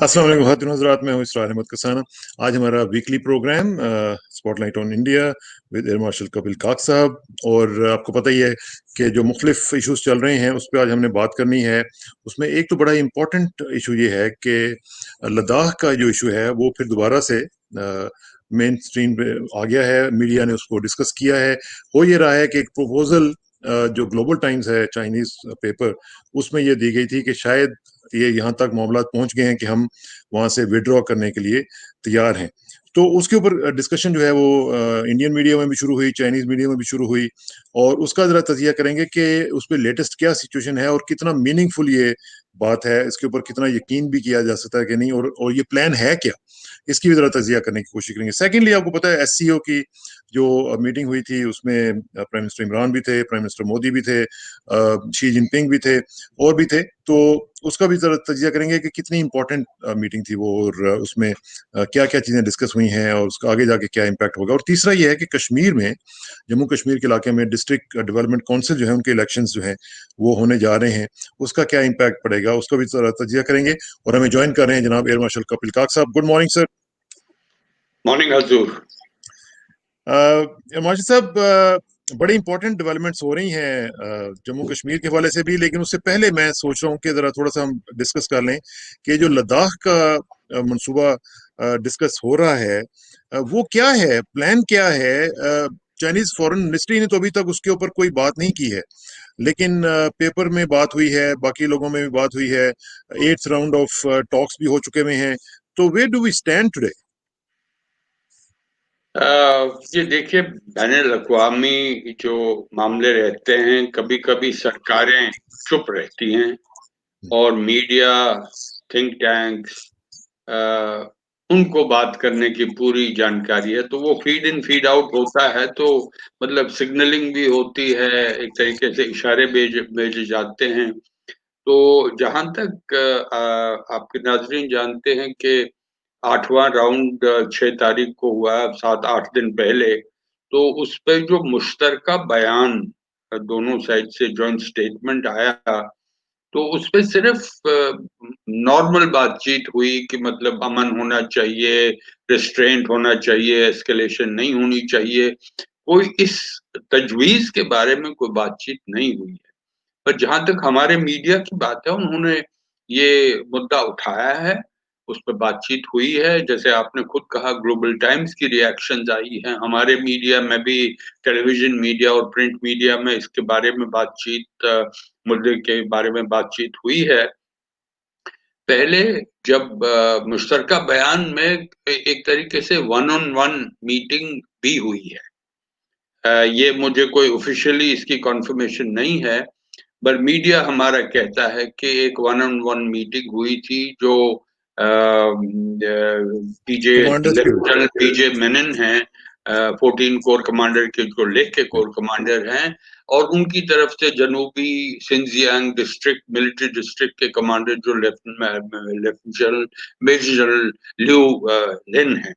अस्सलाम वालेकुम खातिन हज़रात, मैं हूँ इसरार अहमद कसाना। आज हमारा weekly programme spotlight on India with air marshal Kapil Kak साहब। और आपको पता ही है कि जो मुख्तलिफ इश्यूज चल रहे हैं उस पर आज हमने बात करनी है। उसमें एक तो बड़ा इम्पोर्टेंट इशू ये है कि लद्दाख का जो इशू है वो फिर दोबारा से मेन स्ट्रीम पे आ गया है। मीडिया ने उसको डिस्कस किया है। हो ये रहा है कि एक प्रपोजल जो ग्लोबल टाइम्स है, चाइनीज पेपर, उसमें ये दी गई थी कि शायद ये यहाँ तक मामला पहुंच गए हैं कि हम वहां से विड्रॉ करने के लिए तैयार हैं। तो उसके ऊपर डिस्कशन जो है वो इंडियन मीडिया में भी शुरू हुई, चाइनीज मीडिया में भी शुरू हुई, और उसका जरा तजिया करेंगे कि उस पर लेटेस्ट क्या सिचुएशन है और कितना मीनिंगफुल ये बात है, इसके ऊपर कितना यकीन भी किया जा सकता है कि नहीं, और ये प्लान है क्या, इसकी भी जरा तजिया करने की कोशिश करेंगे। सेकेंडली, आपको पता है एससीओ की जो मीटिंग हुई थी उसमें प्राइम मिनिस्टर इमरान भी थे, प्राइम मिनिस्टर मोदी भी थे, शी जिनपिंग भी थे, और भी थे। तो उसका भी जरा तजिया करेंगे कि कितनी इंपॉर्टेंट मीटिंग थी वो, और उसमें क्या क्या चीजें डिस्कस हुई हैं और उसका आगे जाके क्या इम्पैक्ट होगा। और तीसरा ये है कि कश्मीर में, जम्मू कश्मीर के इलाके में डिस्ट्रिक्ट डेवलपमेंट काउंसिल जो है उनके इलेक्शंस जो हैं वो होने जा रहे हैं, उसका क्या इम्पैक्ट पड़ेगा, उसका भी जरा तजिया करेंगे। और हमें ज्वाइन कर रहे हैं जनाब एयर मार्शल कपिल काक साहब। Good morning sir. मॉर्निंग हजूर। मार्शल साहब, बड़ी इंपॉर्टेंट डेवलपमेंट्स हो रही हैं जम्मू कश्मीर के हवाले से भी, लेकिन उससे पहले मैं सोच रहा हूँ कि जरा थोड़ा सा हम डिस्कस कर लें कि जो लद्दाख का मंसूबा डिस्कस हो रहा है, वो क्या है, प्लान क्या है। चाइनीज फॉरेन मिनिस्ट्री ने तो अभी तक उसके ऊपर कोई बात नहीं की है, लेकिन पेपर में बात हुई है, बाकी लोगों में भी बात हुई है, 8th राउंड ऑफ टॉक्स भी हो चुके हुए हैं। तो where do we stand today? ये देखिए, बैनुल अक़वामी जो मामले रहते हैं, कभी कभी सरकारें चुप रहती हैं और मीडिया, थिंक टैंक्स, उनको बात करने की पूरी जानकारी है, तो वो फीड इन फीड आउट होता है। तो मतलब सिग्नलिंग भी होती है, एक तरीके से इशारे भेजे जाते हैं। तो जहां तक आपके नाजरीन जानते हैं कि 8वां राउंड 6 तारीख को हुआ, 7-8 दिन पहले। तो उस पे जो मुश्तरका बयान दोनों साइड से जॉइंट स्टेटमेंट आया, तो उस पे सिर्फ नॉर्मल बातचीत हुई कि मतलब अमन होना चाहिए, रिस्ट्रेंट होना चाहिए, एस्केलेशन नहीं होनी चाहिए। कोई इस तजवीज के बारे में कोई बातचीत नहीं हुई है। पर जहां तक हमारे मीडिया की बात है, उन्होंने ये मुद्दा उठाया है, उस पर बातचीत हुई है। जैसे आपने खुद कहा, ग्लोबल टाइम्स की रिएक्शंस आई हैं, हमारे मीडिया में भी, टेलीविजन मीडिया और प्रिंट मीडिया में इसके बारे में बातचीत, मुद्दे के बारे में बातचीत हुई है। पहले जब मुश्तरका बयान में एक तरीके से वन ऑन वन मीटिंग भी हुई है। ये मुझे कोई ऑफिशियली इसकी कंफर्मेशन नहीं है, पर मीडिया हमारा कहता है कि एक वन ऑन वन मीटिंग हुई थी, जो पीजे कमांडर्स के। लेफ्टिनेंट पीजे मेनन हैं, 14 कोर कमांडर के, जो लेह के कोर कमांडर हैं, और उनकी तरफ से जनूबी सिंजियांग डिस्ट्रिक्ट, मिलिट्री डिस्ट्रिक्ट के कमांडर, जो लेफ्टिनेंट जनरल, मेजर जनरल लिू लिन हैं।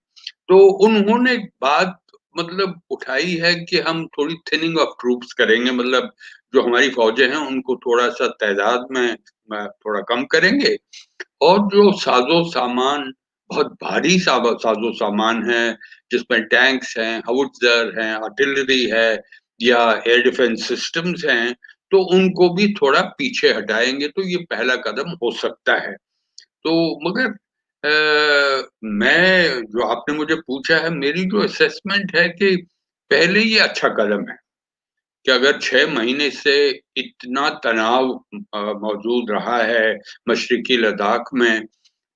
तो उन्होंने बात मतलब उठाई है कि हम थोड़ी थिनिंग ऑफ ट्रूप्स करेंगे, मतलब जो हमारी फौजें हैं उनको थोड़ा सा तादाद में थोड़ा कम करेंगे, और जो साजो सामान, बहुत भारी साजो सामान है, जिसमें टैंक्स हैं, हाउट्जर हैं, आर्टिलरी है, या एयर डिफेंस सिस्टम्स हैं, तो उनको भी थोड़ा पीछे हटाएंगे। तो ये पहला कदम हो सकता है। तो मगर मैं, जो आपने मुझे पूछा है, मेरी जो असेसमेंट है कि पहले ये अच्छा कदम है कि अगर 6 महीने से इतना तनाव मौजूद रहा है मशरकी लद्दाख में,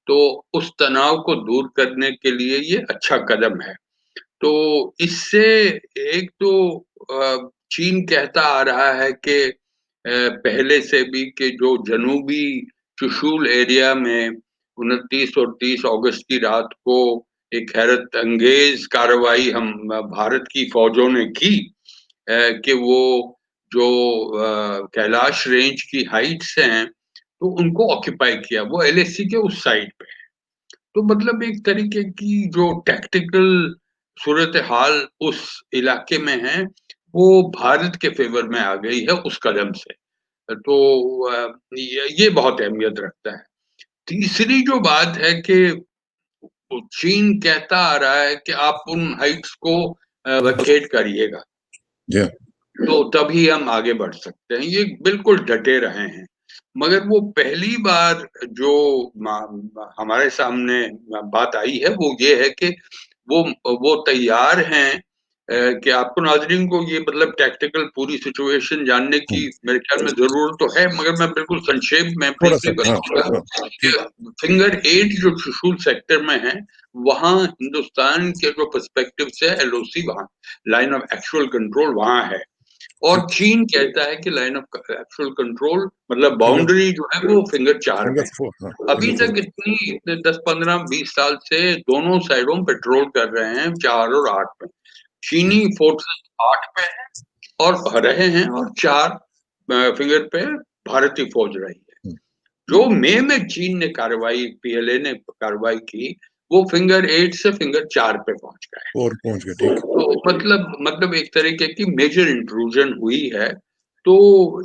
तो उस तनाव को दूर करने के लिए ये अच्छा कदम है। तो इससे एक तो चीन कहता आ रहा है कि पहले से भी, कि जो जनूबी चुशूल एरिया में 29 और 30 अगस्त की रात को एक हैरत अंगेज कार्रवाई हम भारत की फौजों ने की, कि वो जो कैलाश रेंज की हाइट्स हैं, तो उनको ऑक्यूपाई किया, वो एलएसी के उस साइड पे। तो मतलब एक तरीके की जो टैक्टिकल सूरत हाल उस इलाके में है, वो भारत के फेवर में आ गई है उस कदम से। तो ये बहुत अहमियत रखता है। तीसरी जो बात है कि चीन कहता आ रहा है कि आप उन हाइट्स को वेकेट करिएगा, जी तो तभी हम आगे बढ़ सकते हैं। ये बिल्कुल डटे रहे हैं, मगर वो पहली बार जो हमारे सामने बात आई है वो ये है कि वो तैयार हैं कि आपको नाज़रीन को ये मतलब टैक्टिकल पूरी सिचुएशन जानने की मेरे ख्याल में ज़रूरत तो है, मगर मैं बिल्कुल संक्षेप में थोड़ा ब्रीफली सा, हाँ बताऊँगा हाँ कि फिंगर 8 जो चुशूल सेक्टर में है, वहाँ हिंदुस्तान के जो पर्सपेक्टिव से एलओसी वहाँ लाइन ऑफ एक्चुअल कंट्रोल वहाँ है। और ठीक। चीन कहता है कि लाइन ऑफ एक्चुअल कंट्रोल मतलब फिंगर बाउंड्री जो है वो फिंगर 4 फिंगर में। फोर, हाँ अभी फिंगर फोर। तक इतने 10, 15, 20 साल से दोनों साइडों पेट्रोल कर रहे हैं 4 और 8 पे। चीनी फोर्सेस 8 पे है और रहे हैं और 4 फिंगर पे भारतीय फौज रही है। जो मई में चीन ने कार्रवाई पीएलए ने कार्रवाई की, वो फिंगर 8 से फिंगर 4 पे पहुंच गए। और पहुंच गए, ठीक। तो मतलब एक तरीके की मेजर इंट्रूजन हुई है। तो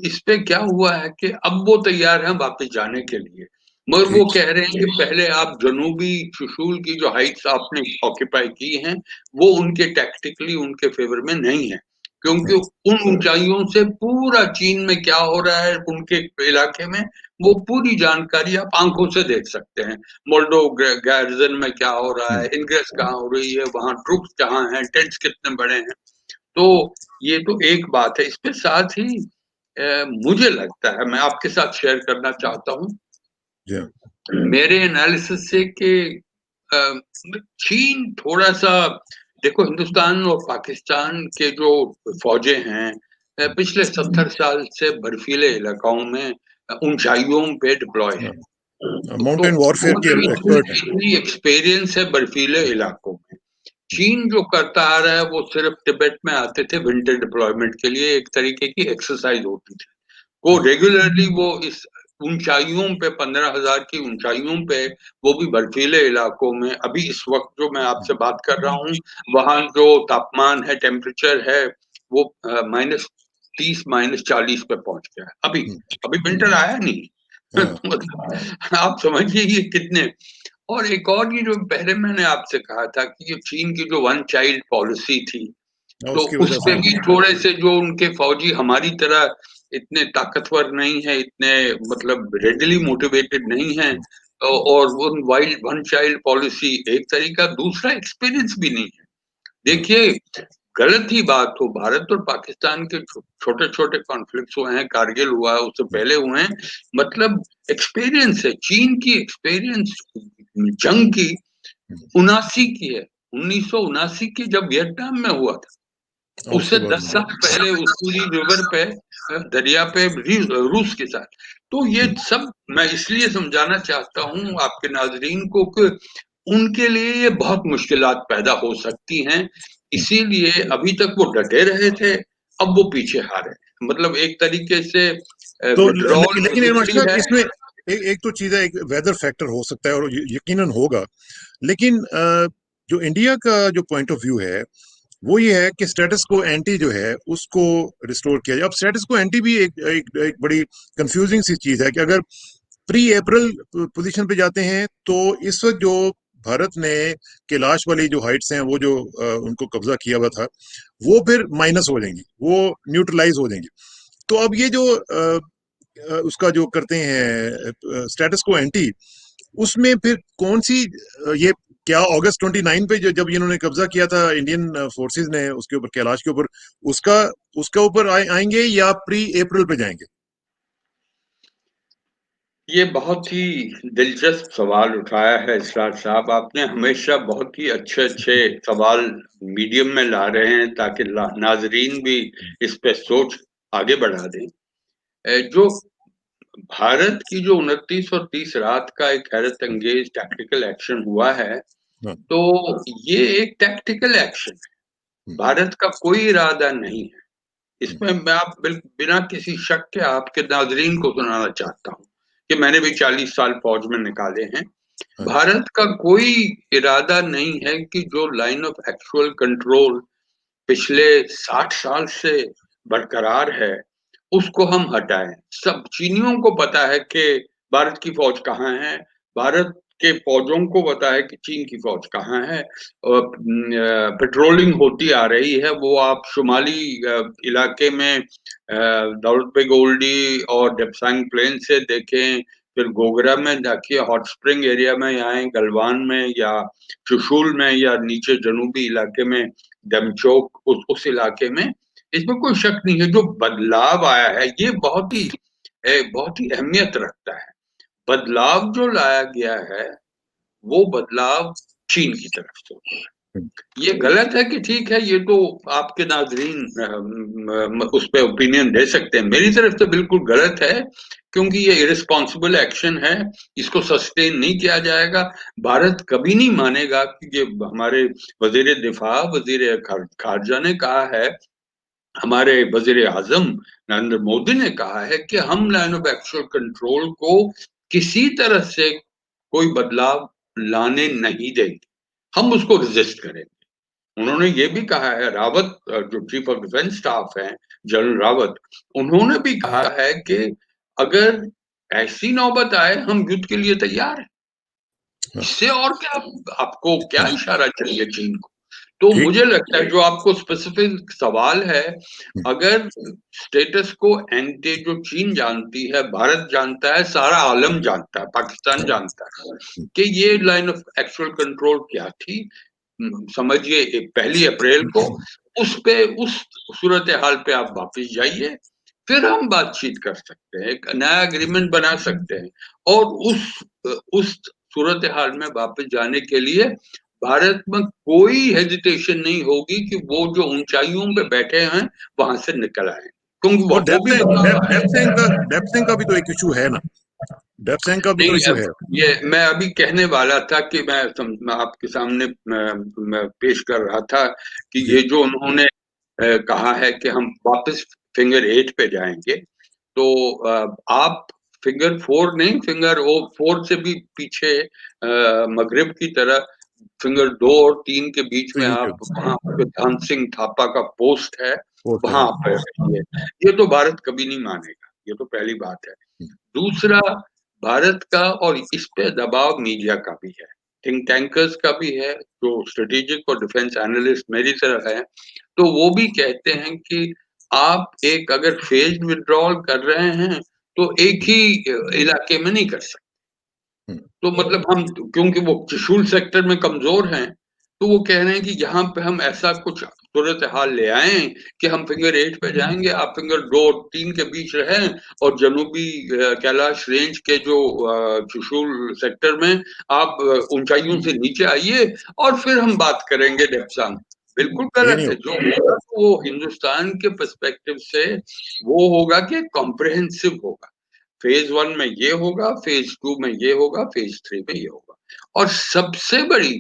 इस पे क्या हुआ है कि अब वो तैयार हैं वापस जाने के लिए, मगर वो ठीक। कह रहे हैं कि पहले आप जनूबी चुशूल की जो हाइट्स आपने ऑक्यूपाई की हैं, वो उनके टैक्टिकली उनके फेवर में नहीं है, क्योंकि उन ऊंचाइयों से पूरा चीन में क्या हो रहा है उनके इलाके में, वो पूरी जानकारी आप आंखों से देख सकते हैं। मोल्डो गार्जन में क्या हो रहा है, इनग्रेस कहाँ हो रही है, वहां ट्रुप्स कहाँ हैं, टेंट्स कितने बड़े हैं। तो ये तो एक बात है। इसके साथ ही मुझे लगता है, मैं आपके साथ शेयर करना चाहता हूँ जी हाँ। मेरे एनालिसिस से कि अ, चीन थोड़ा सा देखो, हिंदुस्तान और पाकिस्तान के जो फौजें हैं पिछले 70 साल से बर्फीले इलाकाओं में ऊंचाइयों पे डिप्लॉय है। तो माउंटेन वॉरफेयर के मतलब एक्सपर्ट हैं। इतनी एक्सपीरियंस है बर्फीले इलाकों में। चीन जो करता आ रहा है वो सिर्फ तिब्बत में आते थे विंटर डिप्लॉयमेंट के लिए, एक तरीके की एक्सरसाइज होती थी। वो रेगुलरली वो इस ऊंचाइयों पे 15,000 की ऊंचाइयों पे, वो भी बर्फीले इलाकों में, अभी इस वक्त जो मैं आपसे बात कर रहा हूँ वहां जो तापमान है, टेम्परेचर है, वो -30 -40 पे पहुंच गया है अभी। अभी विंटर आया नहीं। हाँ, तो मतलब आप समझिए ये कितने। और एक और ये जो पहले मैंने आपसे कहा था कि ये चीन की जो वन चाइल्ड पॉलिसी थी, तो उसकी वजह से उसपे भी थोड़े से जो उनके फौजी हमारी तरह इतने ताकतवर नहीं है, इतने मतलब रेडिली मोटिवेटेड नहीं है, और वो वाइल्ड वन चाइल्ड पॉलिसी एक तरीका, दूसरा एक्सपीरियंस भी नहीं है। देखिए, गलत ही बात हो, भारत और पाकिस्तान के छोटे छोटे कॉन्फ्लिक्ट हुए हैं, कारगिल हुआ है, उससे पहले हुए हैं, मतलब एक्सपीरियंस है। चीन की एक्सपीरियंस जंग की 79 की है, 1979 की, जब वियतनाम में हुआ था। उससे उसके बाद 10 साल पहले उसूरी रिवर पे दरिया पे रूस के साथ। तो ये सब मैं इसलिए समझाना चाहता हूँ आपके नाजरीन को कि उनके लिए ये बहुत मुश्किलात पैदा हो सकती हैं, इसीलिए अभी तक वो डटे रहे थे, अब वो पीछे हारे। मतलब एक तरीके से तो विड्रॉल लेकिन हिमांशु जरूरी साहब, है। इसमें एक तो चीज है, एक वेदर फैक्टर हो सकता है और यकीनन होगा। लेकिन जो इंडिया का जो पॉइंट ऑफ व्यू है वो ये है कि स्टेटस को एंटी जो है उसको रिस्टोर किया जाए। अब स्टेटस को एंटी भी एक बड़ी कंफ्यूजिंग सी चीज है कि अगर प्री अप्रैल पोजीशन पे जाते हैं तो इस वक्त जो भारत ने कैलाश वाली जो हाइट्स हैं वो जो उनको कब्जा किया हुआ था वो फिर माइनस हो जाएंगी, वो न्यूट्रलाइज हो जाएंगी। तो अब ये जो उसका जो करते हैं स्टेटस को एंटी, उसमें फिर कौन सी ये क्या अगस्त 29 पे जो जब इन्होंने कब्जा किया था इंडियन फोर्सेस ने उसके ऊपर, कैलाश के ऊपर, उसका उसका ऊपर आएंगे या प्री अप्रैल पे जाएंगे? ये बहुत ही दिलचस्प सवाल उठाया है इसरार साहब आपने। हमेशा बहुत ही अच्छे अच्छे सवाल मीडियम में ला रहे हैं ताकि नाजरीन भी इस पे सोच आगे बढ़ा दें। जो भारत की जो 29 और 30 रात का एक हैरत अंगेज टैक्टिकल एक्शन हुआ है, हाँ, तो ये एक टैक्टिकल एक्शन है, हम्म, भारत का कोई इरादा नहीं है हम्म, इसमें। मैं आप बिना किसी शक के आपके नाजरीन को सुनाना चाहता हूँ कि मैंने भी 40 साल फौज में निकाले हैं। हाँ जी, भारत का कोई इरादा नहीं है कि जो लाइन ऑफ एक्चुअल कंट्रोल पिछले 60 साल से बरकरार है उसको हम हटाएं। सब चीनियों को पता है कि भारत की फौज कहाँ है, भारत के फौजों को पता है कि चीन की फौज कहाँ है, और पेट्रोलिंग होती आ रही है। वो आप शुमाली इलाके में दौलत बेग ओल्डी और डेप्सांग प्लेन से देखें, फिर गोगरा में देखिए, हॉट स्प्रिंग एरिया में आए, गलवान में या चुशुल में, या नीचे जनूबी इलाके में डमचौक, उस इलाके में, इसमें कोई शक नहीं है। जो बदलाव आया है ये बहुत ही अहमियत रखता है। बदलाव जो लाया गया है वो बदलाव चीन की तरफ से हुआ है। ये गलत है कि ठीक है, ये तो आपके नाजरीन उस पे ओपिनियन दे सकते हैं। मेरी तरफ से बिल्कुल गलत है, क्योंकि ये इरेस्पॉन्सिबल एक्शन है, इसको सस्टेन नहीं किया जाएगा। भारत कभी नहीं मानेगा कि ये हमारे वजीर दिफा, वजीर खारजा ने कहा है, हमारे वजीर आजम नरेंद्र मोदी ने कहा है कि हम लाइन ऑफ एक्चुअल कंट्रोल को किसी तरह से कोई बदलाव लाने नहीं देंगे, हम उसको रेजिस्ट करेंगे। उन्होंने ये भी कहा है, रावत जो चीफ ऑफ डिफेंस स्टाफ है, जनरल रावत, उन्होंने भी कहा है कि अगर ऐसी नौबत आए हम युद्ध के लिए तैयार हैं। इससे और क्या आपको क्या इशारा चाहिए चीन को? तो ठीक। मुझे लगता है जो आपको स्पेसिफिक सवाल है, अगर स्टेटस को एंटे जो चीन जानती है, भारत जानता है, सारा आलम जानता है, पाकिस्तान जानता है कि ये लाइन ऑफ एक्चुअल कंट्रोल क्या थी, समझिए 1 अप्रैल को, उस सूरत हाल पे आप वापस जाइए, फिर हम बातचीत कर सकते हैं, एक नया एग्रीमेंट बना सकते हैं। और उस सूरत हाल में वापस जाने के लिए भारत में कोई हेजिटेशन नहीं होगी कि वो जो ऊंचाइयों पे बैठे हैं वहां से निकल आए, क्योंकि और वो भी डेप्सेंग का भी तो एक इशू है ना, डेप्सेंग का भी तो नहीं। इशू है। ये मैं अभी कहने वाला था कि मैं आपके सामने मैं पेश कर रहा था कि जी। ये जो उन्होंने कहा है कि हम वापस फिंगर 8 पे जाएंगे, तो आप फिंगर 4 नहीं, फिंगर ओ 4 से भी पीछे मगरिब की तरह फिंगर 2 और 3 के बीच में ठीक है। आप वहां धान सिंह थापा का पोस्ट है, वो वहां है। आप रहिए। ये तो भारत कभी नहीं मानेगा, ये तो पहली बात है। दूसरा, भारत का और इस पे दबाव मीडिया का भी है, थिंक टैंकर्स का भी है, जो स्ट्रेटेजिक और डिफेंस एनालिस्ट मेरी तरह है, तो वो भी कहते हैं कि आप एक अगर फेज्ड विड्रॉल कर रहे हैं तो एक ही इलाके में नहीं कर सकते। तो मतलब हम, क्योंकि वो त्रिशूल सेक्टर में कमजोर हैं, तो वो कह रहे हैं कि यहाँ पे हम ऐसा कुछ सूरत हाल ले आए कि हम फिंगर 8 पे जाएंगे, आप फिंगर 2 और 3 के बीच रहें, और जनूबी कैलाश रेंज के जो त्रिशूल सेक्टर में आप ऊंचाइयों से नीचे आइए, और फिर हम बात करेंगे डेप्सांग। बिल्कुल ये गलत नहीं है। हो। जो होगा तो वो हिंदुस्तान के पर्सपेक्टिव से वो होगा कि कॉम्प्रिहेंसिव होगा। फेज 1 में ये होगा, फेज 2 में ये होगा, फेज 3 में ये होगा। और सबसे बड़ी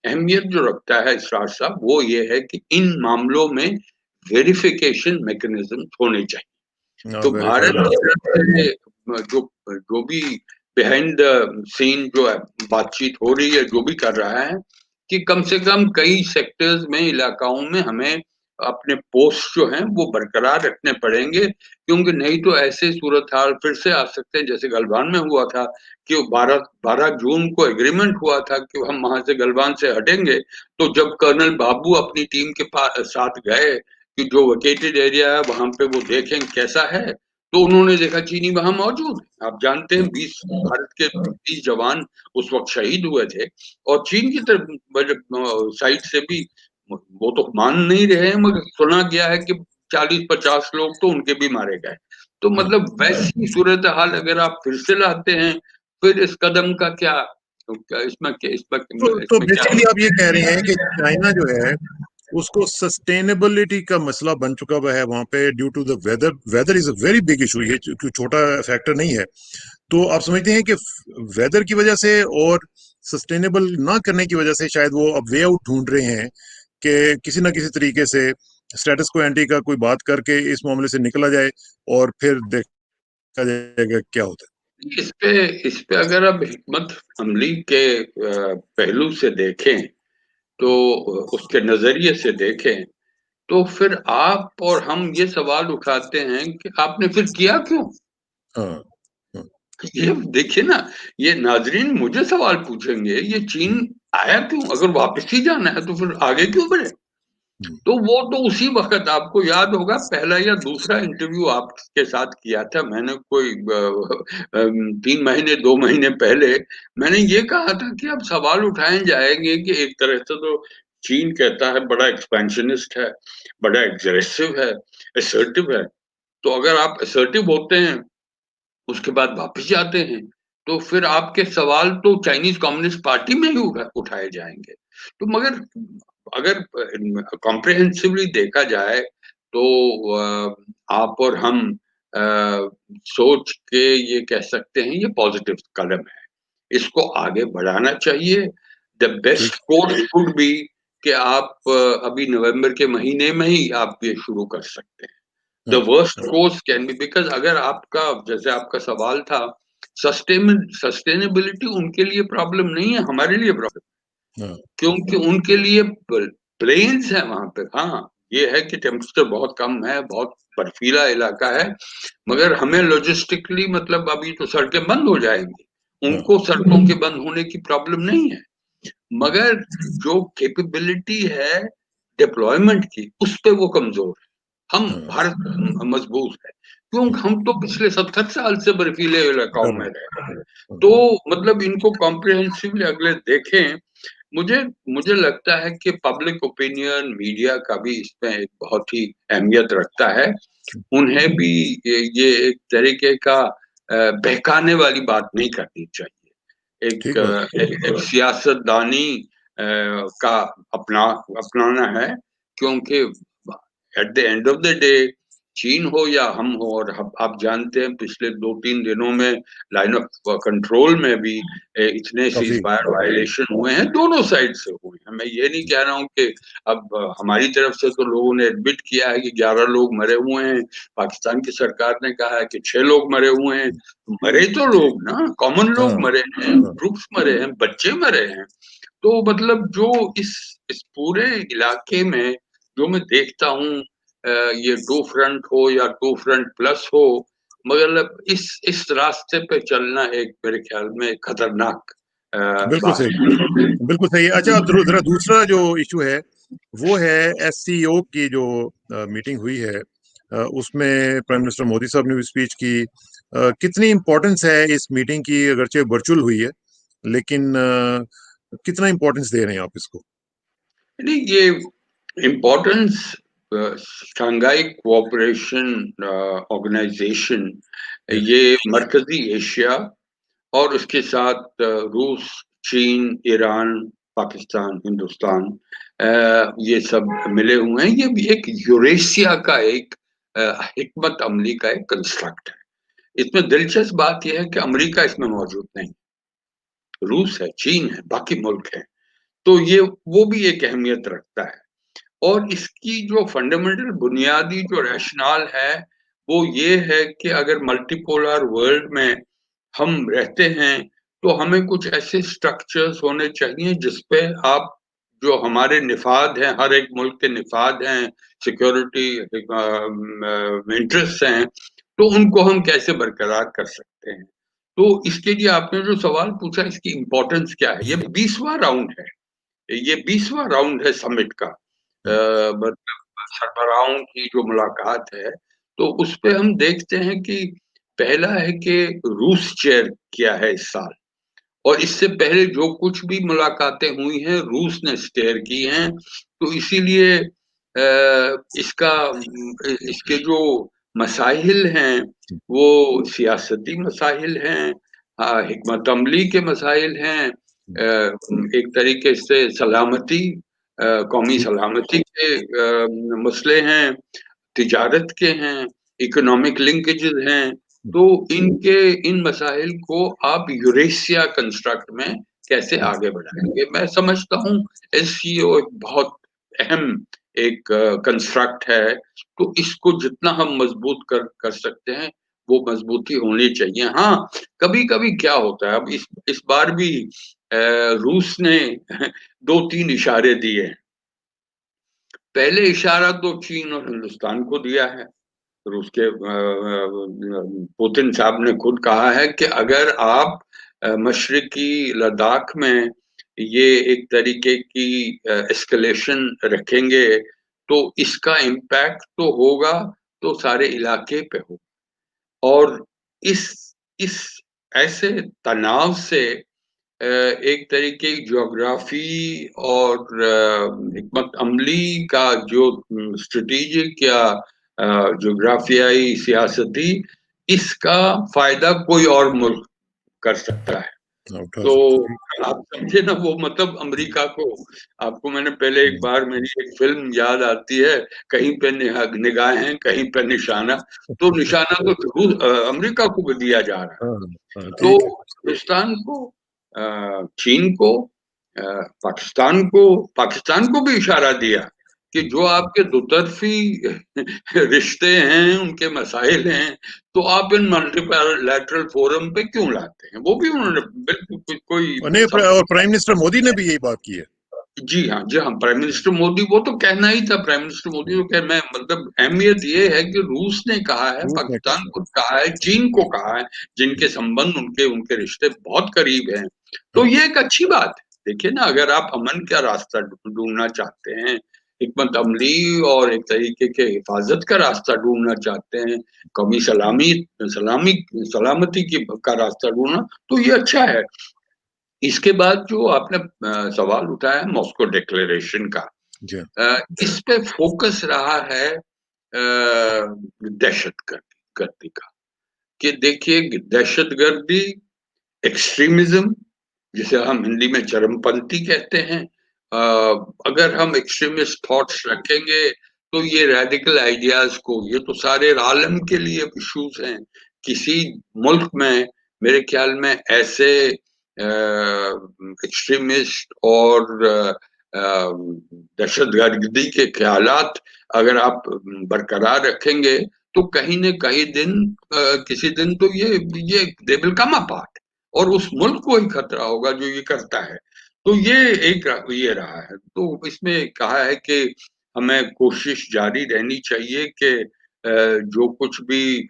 अहमियत जो रखता है इसरार साहब, वो ये है कि इन मामलों में वेरिफिकेशन मैकेनिज्म होने चाहिए। तो वेरीफाई भारत की तरफ से जो जो भी बिहाइंड द सीन जो है बातचीत हो रही है, जो भी कर रहा है, कि कम से कम कई सेक्टर्स में, इलाकाओं में हमें अपने पोस्ट जो हैं वो बरकरार रखने पड़ेंगे, क्योंकि नहीं तो ऐसे सूरत हाल फिर से आ सकते हैं जैसे गलवान में हुआ था, कि 12 जून को एग्रीमेंट हुआ था कि हम वहां से गलवान से हटेंगे। तो जब कर्नल बाबू अपनी टीम के साथ गए कि जो वेकेटेड एरिया है वहां पे वो देखें कैसा है, तो उन्होंने देखा चीनी वहां मौजूद है। आप जानते हैं 20 भारत के 20 जवान उस वक्त शहीद हुए थे, और चीन की तरफ साइड से भी वो तो मान नहीं रहे हैं, मगर सुना गया है कि 40-50 लोग तो उनके भी मारे गए। तो मतलब वैसी सूरत हाल अगर आप फिर से लाते हैं, फिर इस कदम का क्या, तो इसमें क्या? बेसिकली आप ये कह रहे हैं कि चाइना जो है उसको सस्टेनेबिलिटी का मसला बन चुका हुआ है वहां पे, due to the weather. Weather is a very big issue, ये कोई छोटा फैक्टर नहीं है। तो आप समझते हैं कि वेदर की वजह से और सस्टेनेबल ना करने की वजह से शायद वो अब वे आउट ढूंढ रहे हैं कि किसी ना किसी तरीके से स्टेटस को एंटी का कोई बात करके इस मामले से निकला जाए, और फिर देखा जाएगा क्या होता इस पे अगर आप हिकमत अमली के पहलू से देखें, तो उसके नजरिए से देखें, तो फिर आप और हम ये सवाल उठाते हैं कि आपने फिर किया क्यों? है। हाँ। हाँ। ये देखिए ना, ये नाज़रीन मुझे सवाल पूछेंगे, ये चीन आया क्यों? अगर वापस ही जाना है तो फिर आगे क्यों बढ़े? तो वो तो उसी वक़्त आपको याद होगा पहला या दूसरा इंटरव्यू आपके साथ किया था मैंने कोई 3 महीने 2 महीने पहले मैंने ये कहा था कि अब सवाल उठाए जाएँगे कि एक तरह से तो चीन कहता है बड़ा एक्सपेंशनिस्ट है, बड़ा एग्रेसिव है, असर्टिव है। तो अगर आप असर्टिव होते हैं उसके बाद वापस जाते हैं, तो फिर आपके सवाल तो चाइनीज़ कम्युनिस्ट पार्टी में ही उठाए जाएँगे। तो मगर अगर कॉम्प्रिहेंसिवली देखा जाए तो आप और हम सोच के ये कह सकते हैं ये पॉज़िटिव कदम है। इसको आगे बढ़ाना चाहिए। द ठीक। बेस्ट कोर्स वुड बी कि आप अभी नवंबर के महीने में ही आप ये शुरू कर सकते हैं। द हाँ, वर्स्ट हाँ, कोर्स कैन बी बिकॉज़ अगर आपका जैसे आपका सवाल था सस्टेनेबिलिटी उनके लिए प्रॉब्लम नहीं है, हमारे लिए प्रॉब्लम हाँ, क्योंकि उनके लिए प्लेन्स है वहाँ पे। हाँ, ये है कि टेम्परेचर बहुत कम है, बहुत बर्फीला इलाका है, मगर हमें लॉजिस्टिकली मतलब अभी तो सड़कें बंद हो जाएँगी। हाँ, उनको सड़कों के बंद होने की प्रॉब्लम नहीं है, हाँ, मगर जो कैपेबिलिटी है डिप्लॉयमेंट की, उस पे वो कमज़ोर है। हम हाँ, भारत मजबूत है, क्योंकि हम तो पिछले 70 साल से बर्फीले इलाकाओं कर में रहे रह रहे हैं। हैं। हाँ, तो मतलब इनको कॉम्प्रिहेंसिवली अगले देखें, मुझे मुझे लगता है कि पब्लिक ओपिनियन, मीडिया का भी इसमें एक बहुत ही अहमियत रखता है। उन्हें भी ये एक तरीके का बहकाने वाली बात नहीं करनी चाहिए। ठीक बात। एक सियासतदानी का अपनाना है क्योंकि at the end of the day चीन हो या हम हो और आप जानते हैं पिछले 2-3 दिनों में लाइन ऑफ कंट्रोल में भी इतने काफ़ी। सीज़फायर वायलेशन हुए हैं, दोनों साइड से हुए हैं। मैं ये नहीं कह रहा हूँ कि अब हमारी तरफ से तो लोगों ने एडमिट किया है कि 11 लोग मरे हुए हैं, पाकिस्तान की सरकार ने कहा है कि 6 लोग मरे हुए हैं। मरे तो लोग ना, कॉमन लोग हाँ, मरे हैं, हाँ, ट्रूप्स मरे हैं, बच्चे मरे हैं। तो मतलब जो इस पूरे इलाके में जो मैं देखता हूँ ये टू फ्रंट हो या टू फ्रंट प्लस हो, मतलब इस रास्ते पे चलना एक मेरे ख्याल में खतरनाक बिल्कुल बात सही, है। बिल्कुल सही है। अच्छा, ज़रा दूसरा जो इश्यू है, वो है एससीओ की जो मीटिंग हुई है, उसमें प्राइम मिनिस्टर मोदी साहब ने भी स्पीच की। कितनी इम्पोर्टेंस है इस मीटिंग की, अगरचे वर्चुअल हुई है, लेकिन कितना इम्पोर्टेंस दे रहे हैं आप इसको? नहीं ये इम्पोर्टेंस शंघाई कोऑपरेशन ऑर्गेनाइजेशन या, ये मरकजी एशिया और उसके साथ रूस, चीन, ईरान, पाकिस्तान, हिंदुस्तान ये सब मिले हुए हैं। ये भी एक यूरेशिया का एक हिकमत अमली का एक कंस्ट्रक्ट है। इसमें दिलचस्प बात ये है कि अमेरिका इसमें मौजूद नहीं, रूस है, चीन है, बाकी मुल्क हैं। तो ये वो भी एक अहमियत रखता है। और इसकी जो फंडामेंटल बुनियादी जो रैशनल है, वो ये है कि अगर मल्टीपोलर वर्ल्ड में हम रहते हैं, तो हमें कुछ ऐसे स्ट्रक्चर्स होने चाहिए जिसपे आप जो हमारे निफ़ाद हैं, हर एक मुल्क के निफ़ाद हैं, सिक्योरिटी इंटरेस्ट्स हैं, तो उनको हम कैसे बरकरार कर सकते हैं। तो इसके लिए आपने जो सवाल पूछा इसकी इम्पोर्टेंस क्या है? ये 20वाँ राउंड है। ये 20वाँ राउंड है समिट का। मतलब सरबराहों की जो मुलाकात है, तो उसपे हम देखते हैं कि पहला है कि रूस चेयर किया है इस साल और इससे पहले जो कुछ भी मुलाकातें हुई हैं, रूस ने स्टेयर की हैं। तो इसीलिए इसका इसके जो मसाइल हैं, वो सियासती मसाइल हैं, हिकमत अमली के मसाइल हैं, एक तरीके से सलामती कौमी ठीक। सलामती के मसले हैं, तिजारत के हैं, इकोनॉमिक लिंकेजेस हैं, तो इनके इन मसाइल को आप यूरेशिया कंस्ट्रक्ट में कैसे आगे बढ़ाएँगे? मैं समझता हूँ एससीओ एक बहुत अहम एक कंस्ट्रक्ट है, तो इसको जितना हम मज़बूत कर कर सकते हैं, वो मज़बूती होनी चाहिए। हाँ, कभी-कभी क्या होता है अब इस बार भी रूस ने 2-3 इशारे दिए हैं। पहले इशारा तो चीन और हिंदुस्तान को दिया है। रूस के पुतिन साहब ने खुद कहा है कि अगर आप मशरिकी लद्दाख में ये एक तरीके की एस्केलेशन रखेंगे तो इसका इम्पैक्ट तो होगा, तो सारे इलाके पे हो। और इस इस ऐसे तनाव से एक तरीके की ज्योग्राफी और हिकमत अमली का जो स्ट्रेटेजिक या ज्योग्राफियाई सियासती, इसका फायदा कोई और मुल्क कर सकता है। उठा तो सकते हैं। आप समझे ना, वो मतलब अमेरिका को, आपको मैंने पहले एक बार मेरी एक फिल्म याद आती है, कहीं पे निगाहें कहीं पे निशाना, तो निशाना तो अमेरिका को भी दिया जा रहा है। हाँ, हाँ, तो ठीक है। हिंदुस्तान को, चीन को, पाकिस्तान को भी इशारा दिया कि जो आपके दुतरफी रिश्ते हैं, उनके मसाइल हैं, तो आप इन मल्टीलैटरल फोरम पे क्यों लाते हैं? वो भी उन्होंने बिल्कुल कोई और नहीं, और प्राइम मिनिस्टर मोदी ने भी यही बात की है। जी हाँ, जी हाँ, प्राइम मिनिस्टर मोदी, वो तो कहना ही था, प्राइम मिनिस्टर मोदी तो कह, मैं मतलब अहमियत ये है कि रूस ने कहा है, रूस ने पाकिस्तान कहा। को कहा है, चीन को कहा है, जिनके संबंध उनके उनके रिश्ते बहुत करीब हैं, तो हाँ, ये एक अच्छी बात है। देखिए ना, अगर आप अमन का रास्ता ढूंढना चाहते हैं, हिकमत अमली और एक तरीके के हिफाजत का रास्ता ढूंढना चाहते हैं, कौमी सलामती की का रास्ता ढूंढना, तो ये अच्छा है। इसके बाद जो आपने सवाल उठाया मॉस्को डिक्लेरेशन का, जी हाँ, इस पे फोकस रहा है दहशत गर्दी का, कि देखिए दहशतगर्दी, एक्सट्रीमिज्म, जिसे हम हिंदी में चरमपंथी कहते हैं, अगर हम एक्सट्रीमिस्ट थॉट्स रखेंगे तो ये रेडिकल आइडियाज को, ये तो सारे आलम के लिए इश्यूज हैं। किसी मुल्क में मेरे ख्याल में ऐसे एक्सट्रीमिस्ट और दहशतगर्दी के ख्यालात अगर आप बरकरार रखेंगे, तो कहीं न कहीं दिन, किसी दिन तो ये दे विल कम अपार्ट, और उस मुल्क को ही खतरा होगा जो ये करता है। तो ये एक ये रहा है। तो इसमें कहा है कि हमें कोशिश जारी रहनी चाहिए कि जो कुछ भी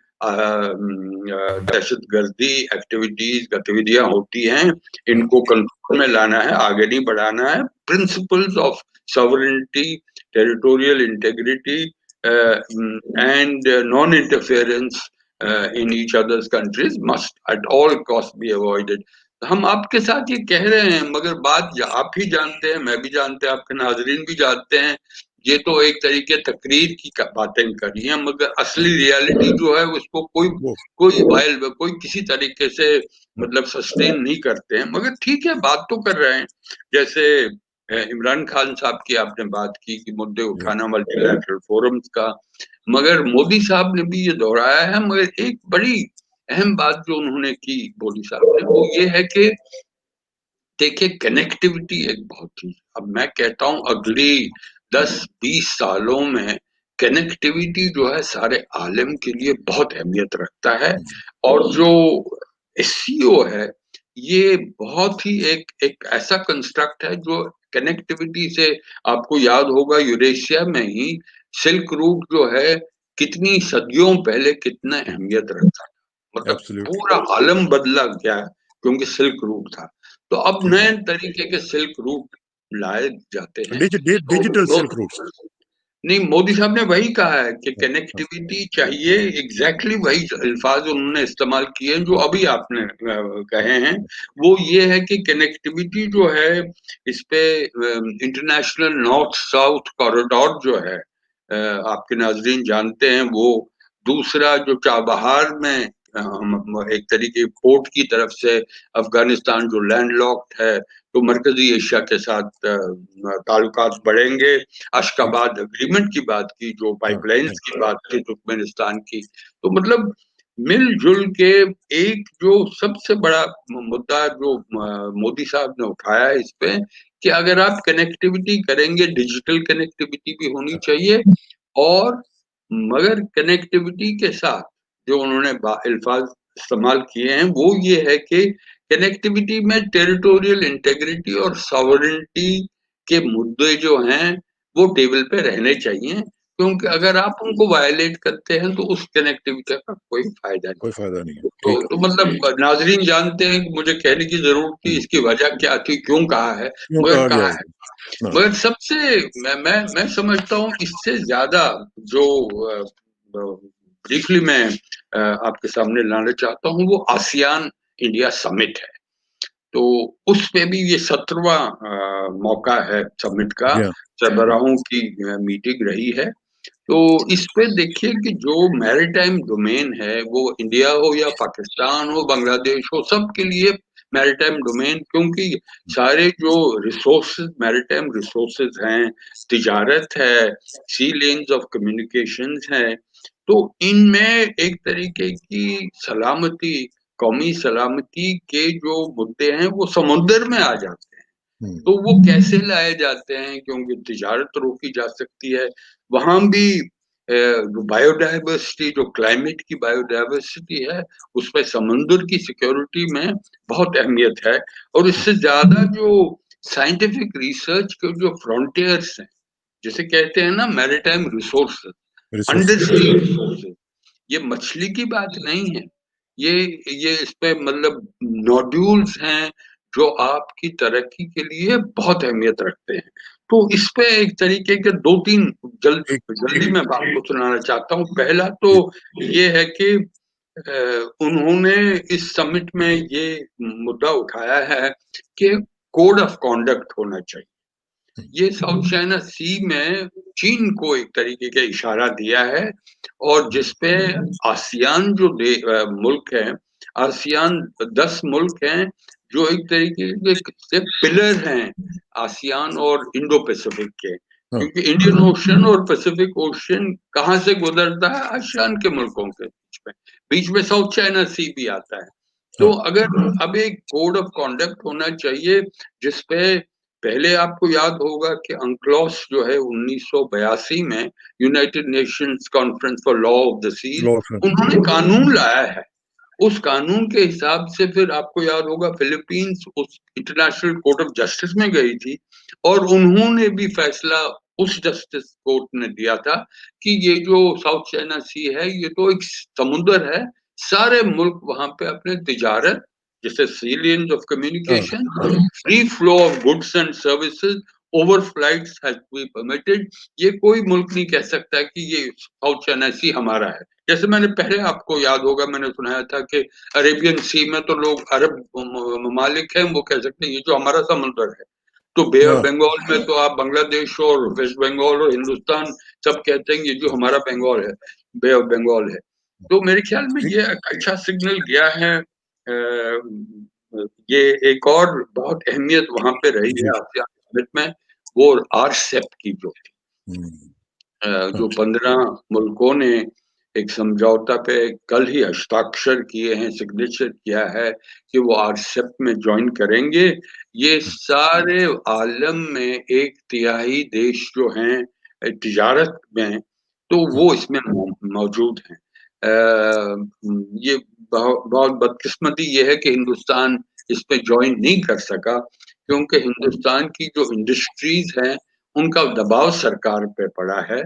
दहशतगर्दी एक्टिविटीज गतिविधियां होती हैं, हाँ, इनको कंट्रोल में लाना है, आगे नहीं बढ़ाना है। Principles of sovereignty, territorial integrity and non interference in each other's countries must at all cost be avoided. हम आपके साथ ये कह रहे हैं, मगर बात आप ही जानते हैं, मैं भी जानते हैं, आपके नाजरीन भी जानते हैं, ये तो एक तरीके तकरीर की बातें करी हैं, मगर असली रियलिटी जो है उसको कोई वो कोई वाइल कोई किसी तरीके से मतलब सस्टेन नहीं करते हैं। मगर ठीक है, बात तो कर रहे हैं। जैसे इमरान खान साहब की आपने बात की कि मुद्दे जी उठाना मल्टीलैटरल फोरम्स का, मगर मोदी साहब ने भी ये दोहराया है। मगर एक बड़ी अहम बात जो उन्होंने की मोदी साहब ने, वो ये है कि देखिए कनेक्टिविटी एक बहुत ही, अब मैं कहता हूँ अगली 10-20 सालों में कनेक्टिविटी जो है सारे आलम के लिए बहुत अहमियत रखता है। और जो एससीओ है, ये बहुत ही एक एक ऐसा कंस्ट्रक्ट है जो कनेक्टिविटी से, आपको याद होगा यूरेशिया में ही सिल्क रूट जो है कितनी सदियों पहले कितना अहमियत रखता था, मतलब एब्सोल्युटली। पूरा आलम बदला गया क्योंकि सिल्क रूट था। तो अब ठीक है। नए तरीके के सिल्क रूट लाए जाते हैं। तो डिजिटल दो, सिल्क रूट्स। नहीं, मोदी साहब ने वही कहा है कि हाँ, हाँ, कनेक्टिविटी चाहिए, एग्जैक्टली वही अल्फाज उन्होंने इस्तेमाल किए हैं जो अभी आपने कहे हैं। वो ये है कि कनेक्टिविटी जो है, इस पे इंटरनेशनल नॉर्थ साउथ कॉरिडोर जो है, आपके नाजरीन जानते हैं, वो दूसरा जो चाबहार में एक तरीके पोर्ट की तरफ से अफगानिस्तान जो लैंडलॉक्ड है, तो मरकजी एशिया के साथ ताल्लुकात बढ़ेंगे। ठीक। अशकाबाद एग्रीमेंट की बात की, जो हाँ, हाँ, पाइपलाइंस की बात की तुर्कमेनिस्तान की, तो मतलब मिलजुल के एक जो सबसे बड़ा मुद्दा जो मोदी साहब ने उठाया है इस पे, कि अगर आप कनेक्टिविटी करेंगे, डिजिटल कनेक्टिविटी भी होनी चाहिए, और मगर कनेक्टिविटी के साथ जो उन्होंने अल्फाज इस्तेमाल किए हैं वो ये है कि कनेक्टिविटी में टेरिटोरियल इंटेग्रिटी और सॉवरेनिटी के मुद्दे जो हैं वो टेबल पे रहने चाहिए। क्योंकि अगर आप उनको वायलेट करते हैं तो उस कनेक्टिविटी का कोई फायदा नहीं। कोई फायदा नहीं है। तो मतलब नाजरीन जानते हैं कि मुझे कहने की जरूरत थी, इसकी वजह क्या थी, क्यों कहा है, क्यों मगर कहा गया कहा है। है? हाँ, मगर सबसे मैं समझता हूँ इससे ज्यादा जो ब्रीफली मैं आपके सामने लाना चाहता हूँ वो आसियान इंडिया समिट है। तो उस पे भी ये 17वां मौका है समिट का, जी हाँ। सरबराहों की मीटिंग रही है। तो इस पे देखिए कि जो मैरीटाइम डोमेन है वो इंडिया हो या पाकिस्तान हो, बांग्लादेश हो, सबके लिए मैरीटाइम डोमेन, क्योंकि सारे जो रिसोर्सेज मैरीटाइम रिसोर्सेज हैं, तिजारत है, सी लेन्स ऑफ कम्युनिकेशंस हैं, तो इनमें एक तरीके की सलामती, कौमी सलामती के जो मुद्दे हैं वो समुद्र में आ जाते हैं। तो वो कैसे लाए जाते हैं, क्योंकि तिजारत रोकी जा सकती है, वहां भी जो बायोडायवर्सिटी, जो क्लाइमेट की बायोडायवर्सिटी है, उसमें समुद्र की सिक्योरिटी में बहुत अहमियत है। और इससे ज्यादा जो साइंटिफिक रिसर्च के जो फ्रंटियर्स हैं, जिसे कहते हैं ना मैरीटाइम रिसोर्सेज, रिसोर्सेज। अंडर सी रिसोर्सेज, ये मछली की बात नहीं है। ये ये इस पे मतलब नोड्यूल्स हैं जो आपकी तरक्की के लिए बहुत अहमियत रखते हैं। तो इस पे एक तरीके के 2-3 ठीक। जल्दी मैं बात को सुनाना चाहता हूँ। पहला तो जी। ये है कि उन्होंने इस समिट में ये मुद्दा उठाया है कि कोड ऑफ कॉन्डक्ट होना चाहिए। ये साउथ चाइना सी में चीन को एक तरीके का इशारा दिया है, और जिसपे आसियान जो मुल्क हैं, आसियान 10 मुल्क हैं जो एक तरीके से पिलर हैं आसियान और इंडो पैसिफिक के, हाँ, क्योंकि इंडियन ओशन और पैसिफिक ओशन कहाँ से गुजरता है, आसियान के मुल्कों के बीच में साउथ चाइना सी भी आता है। तो हाँ। अगर अब एक कोड ऑफ कॉन्डक्ट होना चाहिए जिसपे, पहले आपको याद होगा कि अंक्लॉस जो है 1982 में United Nations conference for law of the seas, law of. उन्होंने कानून लाया है। उस कानून के हिसाब से फिर आपको याद होगा फिलीपींस उस इंटरनेशनल कोर्ट ऑफ जस्टिस में गई थी, और उन्होंने भी फैसला उस जस्टिस कोर्ट ने दिया था कि ये जो साउथ चाइना सी है ये तो एक समुद्र है, सारे मुल्क वहां पे अपने तिजारत, जैसे सी लेन्स ऑफ हाँ, communication, free flow of goods and services, over flights has to be permitted. ये कोई मुल्क नहीं कह सकता कि ये साउथ चाइना सी हमारा है। जैसे मैंने पहले, आपको याद होगा, मैंने सुनाया था कि अरेबियन सी में तो लोग, अरब ममालिक हैं, वो कह सकते हैं ये जो हमारा समुद्र है। तो बे ऑफ हाँ। बंगाल में तो आप बांग्लादेश और वेस्ट बंगाल और हिंदुस्तान सब कहते हैं ये जो हमारा बंगाल है, बे ऑफ बंगाल है। तो मेरे ख्याल में ठीक। ये एक अच्छा सिग्नल गया है। ये एक और बहुत अहमियत वहां पे रही जी। है आसियान समिट में, वो आरसेप की जो थी, हम्म। हाँ। जो 15 मुल्कों ने एक समझौता पे कल ही हस्ताक्षर किए हैं, सिग्नेचर किया है कि वो आरसेप में ज्वाइन करेंगे। ये सारे आलम में 1/3 देश जो हैं तिजारत में, तो वो इसमें मौजूद हैं। ये बहुत बदकिस्मती ये है कि हिंदुस्तान इस पे ज्वाइन नहीं कर सका, क्योंकि हिंदुस्तान की जो इंडस्ट्रीज हैं उनका दबाव सरकार पे पड़ा है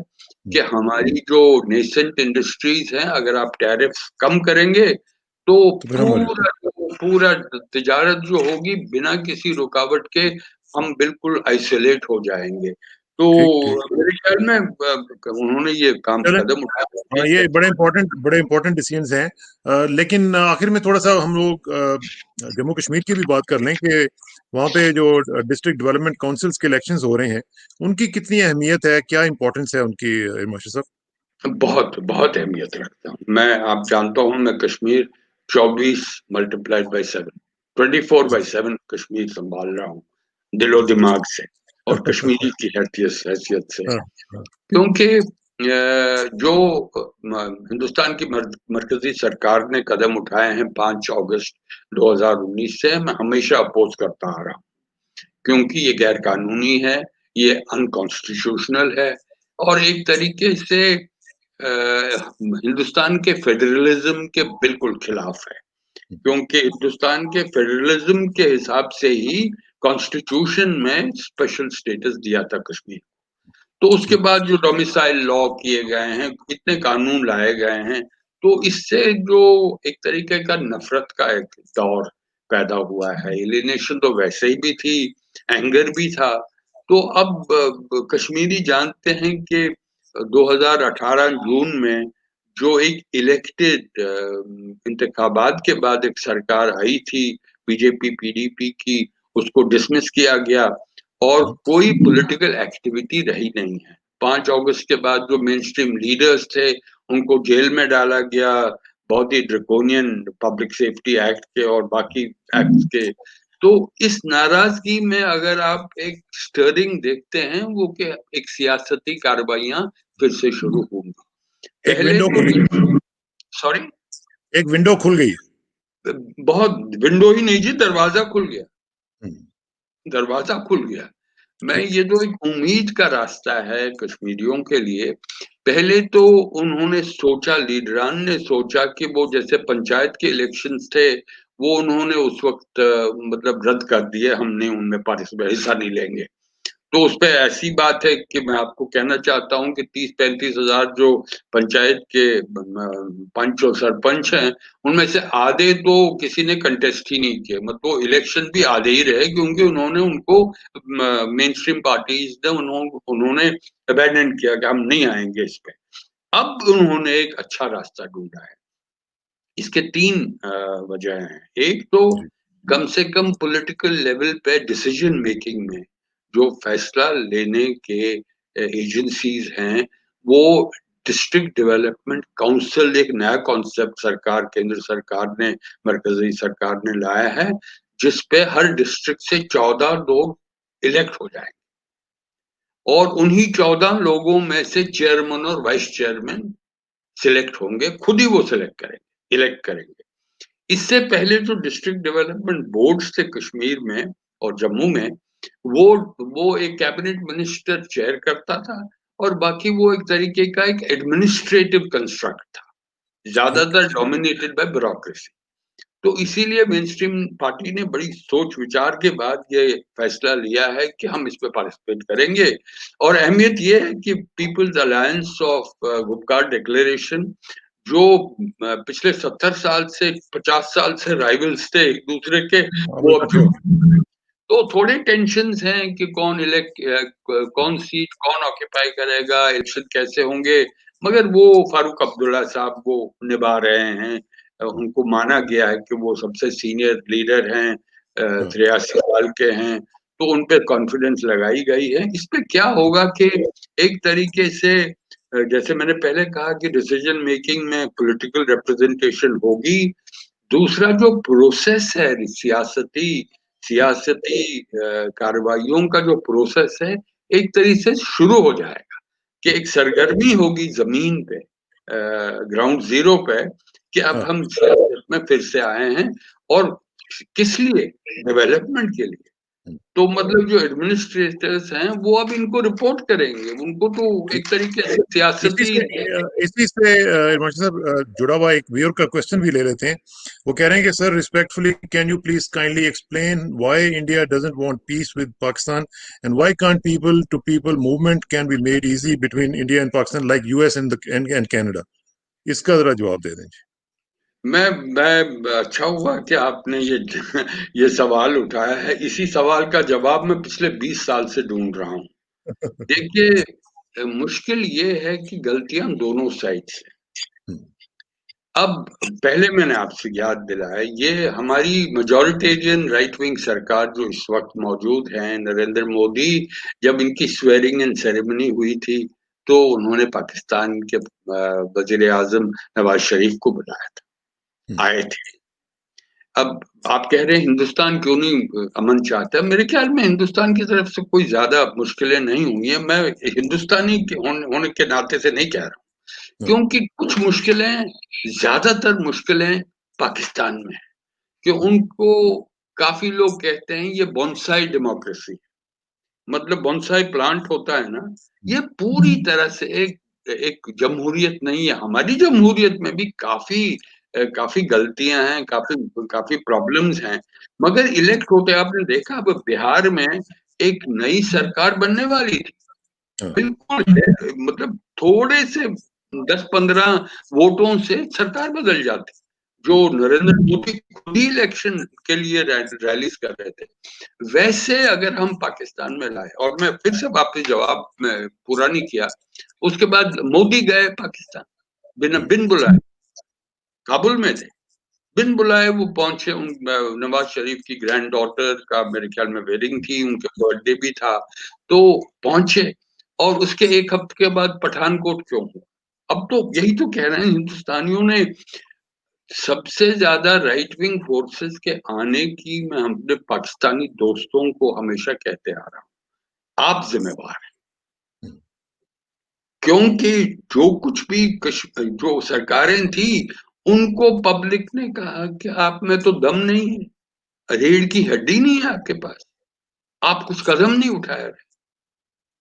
कि हमारी जो नेसेंट इंडस्ट्रीज हैं, अगर आप टैरिफ कम करेंगे तो तो फिर हम बोले। पूरा पूरा तिजारत जो होगी बिना किसी रुकावट के, हम बिल्कुल आइसोलेट हो जाएंगे। तो ठीक, ठीक। मेरे ख्याल में उन्होंने ये काम चले। कदम उठाया, हाँ, ठीक है। ये बड़े इंपॉर्टेंट डिसीजंस हैं। लेकिन आखिर में थोड़ा सा हम लोग जम्मू कश्मीर की भी बात कर लें कि वहाँ पे जो डिस्ट्रिक्ट डेवलपमेंट काउंसिल्स के इलेक्शंस हो रहे हैं, उनकी कितनी अहमियत है, क्या इंपॉर्टेंस है उनकी, मास्टर साहब? बहुत बहुत अहमियत रखता हूँ मैं। आप जानता हूँ मैं कश्मीर 24 मल्टीप्लाइड बाई 7, 24/7 कश्मीर संभाल रहा हूँ, दिलो दिमाग से और कश्मीरी की हैसियत से। हाँ, हाँ। क्योंकि जो हिंदुस्तान की मरकजी सरकार ने कदम उठाए हैं 5 अगस्त 2019 से, मैं हमेशा अपोज करता आ रहा हूँ, क्योंकि ये गैर कानूनी है, ये अनकॉन्स्टिट्यूशनल है, और एक तरीके से हिंदुस्तान के फेडरलिज्म के बिल्कुल खिलाफ है। क्योंकि हिंदुस्तान के फेडरलिज्म के हिसाब से ही कॉन्स्टिट्यूशन में स्पेशल स्टेटस दिया था कश्मीर। तो उसके बाद जो डोमिसाइल लॉ किए गए हैं, इतने कानून लाए गए हैं, तो इससे जो एक तरीके का नफरत का एक दौर पैदा हुआ है। एलिनेशन तो वैसे ही भी थी, एंगर भी था। तो अब कश्मीरी जानते हैं कि 2018 जून में जो एक इलेक्टेड इंतखाबात के बाद एक सरकार आई थी बीजेपी पीडीपी की, उसको डिसमिस किया गया और कोई पॉलिटिकल एक्टिविटी रही नहीं है। 5 अगस्त के बाद जो मेन स्ट्रीम लीडर्स थे उनको जेल में डाला गया, बहुत ही ड्रकोनियन पब्लिक सेफ्टी एक्ट के और बाकी एक्ट के। तो इस नाराजगी में अगर आप एक स्टरिंग देखते हैं वो कि एक सियासती कार्रवाइयां फिर से शुरू होंगी। एक पहले विंडो तो खुल गई, सॉरी, एक विंडो खुल गई। बहुत विंडो ही नहीं जी, दरवाजा खुल गया, हम्म, दरवाजा खुल गया। मैं ठीक। ये जो एक उम्मीद का रास्ता है कश्मीरियों के लिए, पहले तो उन्होंने सोचा, लीडरान ने सोचा कि वो जैसे पंचायत के इलेक्शंस थे वो उन्होंने उस वक्त मतलब रद्द कर दिए, हमने उनमें पार्टिसिपेट हिस्सा नहीं लेंगे। तो उस पे ऐसी बात है कि मैं आपको कहना चाहता हूँ कि 30-35 हजार जो पंचायत के पंच और सरपंच हैं, उनमें से आधे तो किसी ने कंटेस्ट ही नहीं किए, मतलब वो इलेक्शन भी आधे ही रहे क्योंकि उन्होंने उनको मेन स्ट्रीम पार्टीज ने उन्होंने अबैंडन किया कि हम नहीं आएंगे इस पे। अब उन्होंने एक अच्छा रास्ता ढूंढा है। इसके 3 वजह हैं। एक तो कम से कम पॉलिटिकल लेवल पे डिसीजन मेकिंग में जो फैसला लेने के एजेंसीज हैं, वो डिस्ट्रिक्ट डेवलपमेंट काउंसिल एक नया कॉन्सेप्ट सरकार, केंद्र सरकार ने, मरकजी सरकार ने लाया है, जिसपे हर डिस्ट्रिक्ट से 14 लोग इलेक्ट हो जाएंगे और उन्हीं 14 लोगों में से चेयरमैन और वाइस चेयरमैन सिलेक्ट होंगे, खुद ही वो सिलेक्ट करेंगे, इलेक्ट करेंगे। इससे पहले जो डिस्ट्रिक्ट डेवलपमेंट बोर्ड्स थे कश्मीर में और जम्मू में, वो वो एक कैबिनेट मिनिस्टर चेयर करता था और बाकी वो एक तरीके का एक एडमिनिस्ट्रेटिव कंस्ट्रक्ट था, ठीक। ज्यादातर डोमिनेटेड बाय ब्यूरोक्रेसी। तो इसीलिए मेन स्ट्रीम पार्टी ने बड़ी सोच विचार के बाद ये फैसला लिया है कि हम इस पे पार्टिसिपेट करेंगे। और अहमियत ये है कि people's alliance of Gupkar declaration, जो पिछले 70 साल से 50 साल से राइवल्स थे एक दूसरे के, अब वो अब इकट्ठे हो। तो थोड़े टेंशन्स हैं कि कौन सीट कौन ऑक्यूपाई करेगा, इलेक्शन कैसे होंगे, मगर वो फारूक अब्दुल्ला साहब वो निभा रहे हैं। उनको माना गया है कि वो सबसे सीनियर लीडर हैं, हाँ, 83 साल के हैं, तो उन पे कॉन्फिडेंस लगाई गई है। इस पे क्या होगा कि एक तरीके से जैसे मैंने पहले कहा कि डिसीजन मेकिंग में पॉलिटिकल रिप्रेजेंटेशन होगी। दूसरा जो प्रोसेस है सियासती सियासती कार्रवाइयों का जो प्रोसेस है, एक तरीके से शुरू हो जाएगा कि एक सरगर्मी होगी जमीन पे, ग्राउंड जीरो पे, कि अब हाँ। हम सियासत में फिर से आए हैं और किस लिए, डेवलपमेंट के लिए। तो मतलब जो एडमिनिस्ट्रेटर्स हैं वो अब इनको रिपोर्ट करेंगे, उनको तो ठीक। एक तरीके से इसी सियासती से इसी से इरमानी साहब जुड़ा हुआ एक व्यूअर का क्वेश्चन भी ले लेते हैं। वो कह रहे हैं कि sir respectfully can you please kindly explain why India doesn't want peace with Pakistan and why can't people to people movement can be made easy between India and Pakistan like US and Canada. इसका जरा जवाब दे दें जी। मैं अच्छा हुआ कि आपने ये सवाल उठाया है। इसी सवाल का जवाब मैं पिछले 20 साल से ढूंढ रहा हूँ। देखिए, मुश्किल ये है कि गलतियां दोनों साइड से। अब पहले मैंने आपसे याद दिलाया, ये हमारी मेजॉरिटेरियन राइट विंग सरकार जो इस वक्त मौजूद है, नरेंद्र मोदी, जब इनकी स्वेरिंग इन सेरेमनी हुई थी तो उन्होंने पाकिस्तान के वजीर आजम नवाज शरीफ को बुलाया था, आए थे। अब आप कह रहे हैं हिंदुस्तान क्यों नहीं अमन चाहता? मेरे ख्याल में हिंदुस्तान की तरफ से कोई ज्यादा मुश्किलें नहीं हुई हैं। मैं हिंदुस्तानी होने के नाते से नहीं कह रहा हूँ, क्योंकि कुछ मुश्किलें, ज्यादातर मुश्किलें पाकिस्तान में है कि उनको, काफी लोग कहते हैं ये बोनसाई डेमोक्रेसी, मतलब बोनसाई प्लांट होता है ना, ये पूरी तरह से एक एक जमहूरियत नहीं है। हमारी जमहूरियत में भी काफी गलतियां हैं, काफी काफी प्रॉब्लम्स हैं, मगर इलेक्ट होते आपने देखा अब बिहार में एक नई सरकार बनने वाली थी, हाँ। बिल्कुल है, मतलब थोड़े से 10-15 वोटों से सरकार बदल जाती। जो नरेंद्र मोदी खुद ही इलेक्शन के लिए रैलीज कर रहे थे, वैसे अगर हम पाकिस्तान में लाए, और मैं फिर से वापस जवाब में पूरा नहीं किया, उसके बाद मोदी गए पाकिस्तान बिन बुलाए, काबुल में थे, बिन बुलाए वो पहुंचे। नवाज शरीफ की ग्रैंड डॉटर का मेरे ख्याल में वेडिंग थी, उनके बर्थडे भी था, तो पहुंचे, और उसके एक हफ्ते के बाद पठानकोट क्यों हुआ? अब तो यही तो कह रहे हैं हिंदुस्तानियों ने, सबसे ज्यादा राइट विंग फोर्सेस के आने की मैं अपने पाकिस्तानी दोस्तों को हमेशा कहते आ रहा हूं, आप जिम्मेवार हैं। क्योंकि जो कुछ भी जो सरकारें थी, उनको पब्लिक ने कहा कि आप में तो दम नहीं है, रीढ़ की हड्डी नहीं है आपके पास, आप कुछ कदम नहीं उठा रहे।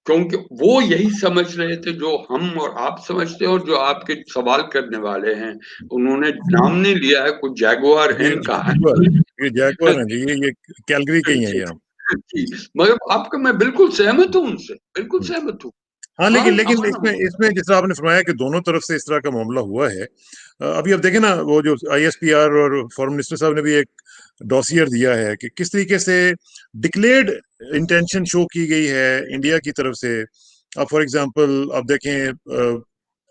क्योंकि वो यही समझ रहे थे जो हम और आप समझते हैं, और जो आपके सवाल करने वाले हैं, उन्होंने नाम नहीं लिया है, कुछ जैगुआर ये हैं कहा जैगुआर, है। ये जैगुआर हैं जी, ये कैलगरी के ही हैं ये हम। जी, मगर आपका मैं बिल्कुल सहमत हूँ उनसे, बिल्कुल सहमत हूँ। हाँ, हाँ, लेकिन लेकिन अमन इसमें इसमें जिस तरह आपने फरमाया कि दोनों तरफ से इस तरह का मामला हुआ है, अभी आप देखें ना, वो जो आईएसपीआर और फॉरेन मिनिस्टर साहब ने भी एक डॉसियर दिया है कि किस तरीके से डिक्लेयर्ड इंटेंशन शो की गई है इंडिया की तरफ से। अब फॉर एग्जांपल आप देखें,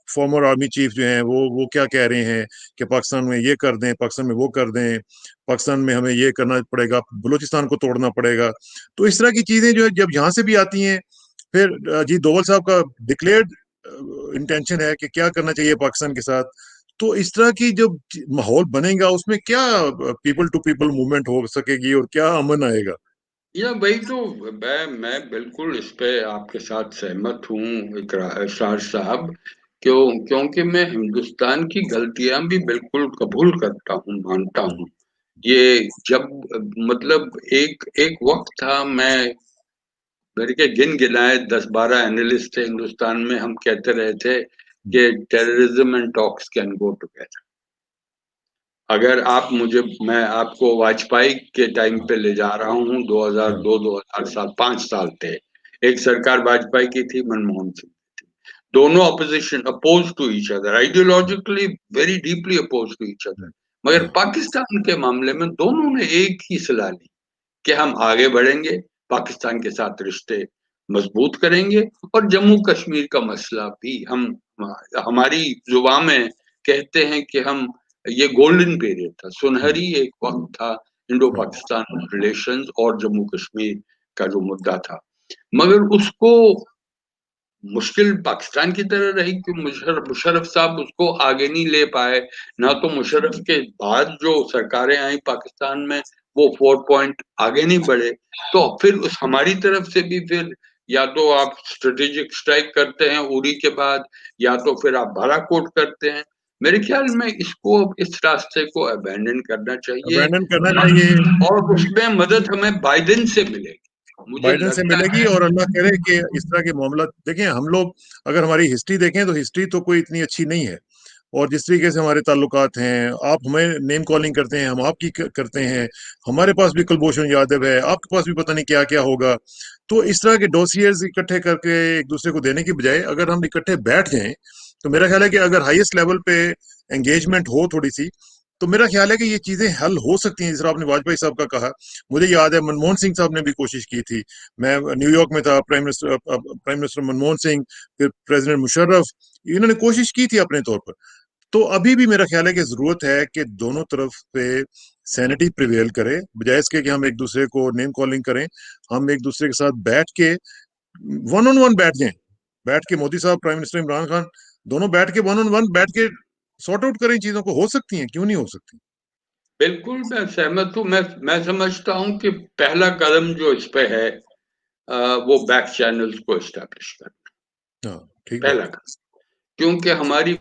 फॉर्मर आर्मी चीफ जो हैं वो क्या कह रहे हैं कि पाकिस्तान में ये कर दें, पाकिस्तान में वो कर दें, पाकिस्तान में हमें ये करना पड़ेगा, बलूचिस्तान को तोड़ना पड़ेगा। तो इस तरह की चीजें जो है जब यहाँ से भी आती हैं, फिर जी दोवल साहब का डिक्लेयर्ड इंटेंशन है कि क्या करना चाहिए पाकिस्तान के साथ। तो इस तरह की जब माहौल बनेगा उसमें क्या पीपल टू पीपल मूवमेंट हो सकेगी और क्या अमन आएगा? या वही तो, मैं बिल्कुल इस पे आपके साथ सहमत हूँ इकरार साहब। क्योंकि मैं हिंदुस्तान की गलतियां भी बिल्कुल कबूल करता हूँ, मानता हूँ। ये जब, मतलब एक एक वक्त था, मैं मेरे के गिन गिनाए 10-12 एनालिस्ट थे हिंदुस्तान में, हम कहते रहे थे कि terrorism and talks can go together. अगर आप मुझे, मैं आपको वाजपेयी के टाइम पे ले जा रहा हूँ, 2002-2007, 5 साल थे। एक सरकार वाजपेयी की थी, मनमोहन सिंह की थी। दोनों opposition oppose to each other, ideologically very deeply oppose to each other. मगर पाकिस्तान के मामले में दोनों ने एक ही सलाह ली कि हम आगे बढ़ेंगे, पाकिस्तान के साथ रिश्ते मजबूत करेंगे, और जम्मू कश्मीर का मसला भी हम, हमारी जुबान में कहते हैं कि हम, ये गोल्डन पीरियड था, सुनहरी एक वक्त था इंडो पाकिस्तान रिलेशंस और जम्मू कश्मीर का जो मुद्दा था। मगर उसको मुश्किल पाकिस्तान की तरह रही कि मुशर्रफ साहब उसको आगे नहीं ले पाए। ना तो मुशर्रफ के बाद जो सरकारें आई पाकिस्तान में, वो 4 पॉइंट आगे नहीं बढ़े। तो फिर उस हमारी तरफ से भी फिर, या तो आप स्ट्रेटेजिक स्ट्राइक करते हैं उरी के बाद, या तो फिर आप बालाकोट करते हैं। मेरे ख्याल में इसको, इस रास्ते को अबैंडन करना चाहिए, अबैंडन करना चाहिए। और उसमें मदद हमें बाइडेन से मिलेगी, मुझे बाइडेन से लगता मिलेगी, है। और अल्लाह करे कि इस तरह के मामला देखें हम लोग, अगर हमारी हिस्ट्री देखें तो हिस्ट्री तो कोई इतनी अच्छी नहीं है। और जिस तरीके से हमारे ताल्लुकात हैं, आप हमें नेम कॉलिंग करते हैं, हम आपकी करते हैं, हमारे पास भी कुलभूषण यादव है, आपके पास भी पता नहीं क्या क्या होगा। तो इस तरह के डोसियर्स इकट्ठे करके एक दूसरे को देने की बजाय अगर हम इकट्ठे बैठ जाएं, तो मेरा ख्याल है कि अगर हाईएस्ट लेवल पे एंगेजमेंट हो थोड़ी सी, तो मेरा ख्याल है कि ये चीजें हल हो सकती हैं। जिस तरह आपने वाजपेयी साहब का कहा, मुझे याद है मनमोहन सिंह साहब ने भी कोशिश की थी। मैं न्यूयॉर्क में था, प्राइम मिनिस्टर मनमोहन सिंह, फिर प्रेसिडेंट मुशर्रफ, इन्होंने कोशिश की थी अपने तौर पर। तो अभी भी मेरा ख्याल है कि जरूरत है कि दोनों तरफ पे सैनिटी प्रिवेल करे, बजाय इसके कि हम एक दूसरे को नेम कॉलिंग करें। हम एक दूसरे के साथ बैठ के वन ऑन वन बैठ जाएं, बैठ के मोदी साहब, प्राइम मिनिस्टर इमरान खान, दोनों बैठ के वन ऑन वन बैठ के सॉर्ट आउट करें चीजों को। हो सकती हैं, क्यों नहीं हो सकती? बिल्कुल मैं सहमत हूँ। मैं समझता हूँ कि पहला कदम जो इस पे है, वो बैक चैनल्स को एस्टेब्लिश करना, हाँ, ठीक पहला बात। कदम। क्योंकि हमारी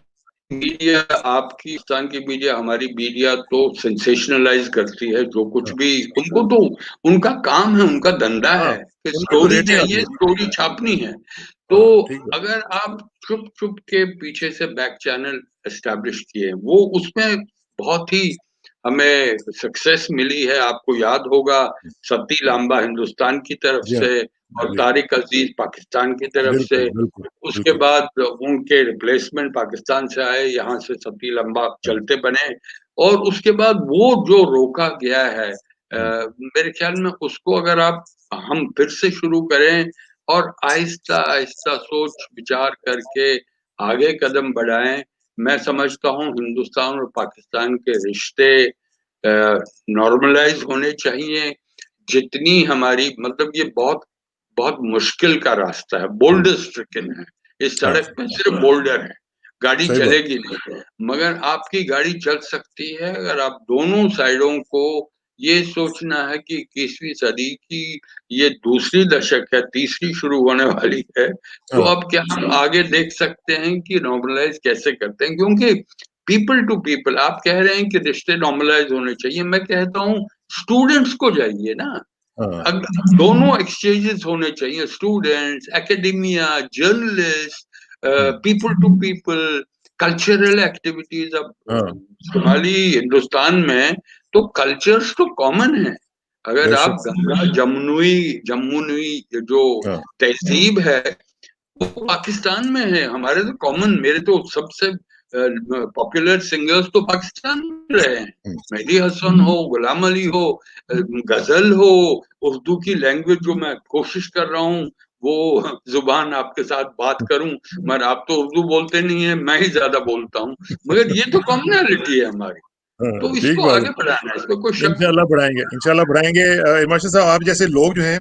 मीडिया, आपकी हिंदुस्तान की मीडिया, हमारी मीडिया तो सेंसेशनलाइज करती है जो कुछ हाँ, भी, उनको तो उनका काम है, उनका धंधा हाँ, है कि उनकी तो स्टोरी रेटिंग आती चाहिए, है। स्टोरी छापनी है। तो हाँ, ठीक बात। अगर आप चुप चुप के पीछे से बैक चैनल एस्टेब्लिश किए, वो उसमें बहुत ही हमें सक्सेस मिली है। आपको याद होगा, सती लांबा हिंदुस्तान की तरफ जी हाँ। से और जी। तारिक अजीज पाकिस्तान की तरफ से, बिल्कुल, बिल्कुल, उसके बिल्कुल। बाद उनके रिप्लेसमेंट पाकिस्तान से आए, यहाँ से सतील अम्बा हाँ, चलते बने, और उसके बाद वो जो रोका गया है, हुँ, मेरे ख्याल में उसको अगर हम फिर से शुरू करें और आहिस्ता-आहिस्ता सोच विचार करके आगे कदम बढ़ाएँ, मैं समझता हूँ हिंदुस्तान और पाकिस्तान के रिश्ते नॉर्मलाइज़ होने चाहिए। जितनी हमारी मतलब ये बहुत बहुत मुश्किल का रास्ता है, हुँ, बोल्डर स्ट्रिकन है। इस हाँ, सड़क पे सिर्फ बोल्डर है, गाड़ी सही बात। चलेगी नहीं। मगर आपकी गाड़ी चल सकती है अगर आप दोनों साइडों को ये सोचना है कि 21वीं सदी की ये दूसरी दशक है, तीसरी शुरू होने वाली है, तो हाँ, अब क्या हम आगे देख सकते हैं कि नॉर्मलाइज़ कैसे करते हैं? क्योंकि पीपल टू पीपल आप कह रहे हैं कि रिश्ते नॉर्मलाइज़ होने चाहिए, मैं कहता हूँ स्टूडेंट्स को जाइए ना, हाँ, अग दोनों एक्सचेंजेस होने चाहिए, students, academia, journalist, hmm, people to people, cultural activities. अब हाँ, शुमाली हिंदुस्तान में तो कल्चर्स तो कॉमन है। अगर बेशक, आप गंगा जमुनुई जमुनुई जो हाँ, तहजीब है वो पाकिस्तान में है, हमारे तो कॉमन, मेरे तो सबसे पॉपुलर सिंगर्स तो पाकिस्तान में रहे हैं। हुँ, मेहदी हसन हो, गुलाम अली हो, गजल हो, उर्दू की लैंग्वेज जो मैं कोशिश कर रहा हूँ वो जुबान आपके साथ बात करूं, मगर आप तो उर्दू बोलते नहीं है, मैं ही ज्यादा बोलता हूँ, मगर ये तो कॉमनैलिटी है हमारी, हाँ, तो ठीक इसको बात आगे है। बढ़ाना है, इसमें कोई शक नहीं। इंशाल्लाह बढ़ाएँगे, इंशाल्लाह बढ़ाएँगे। इरमाद साहब आप जैसे लोग जो हैं,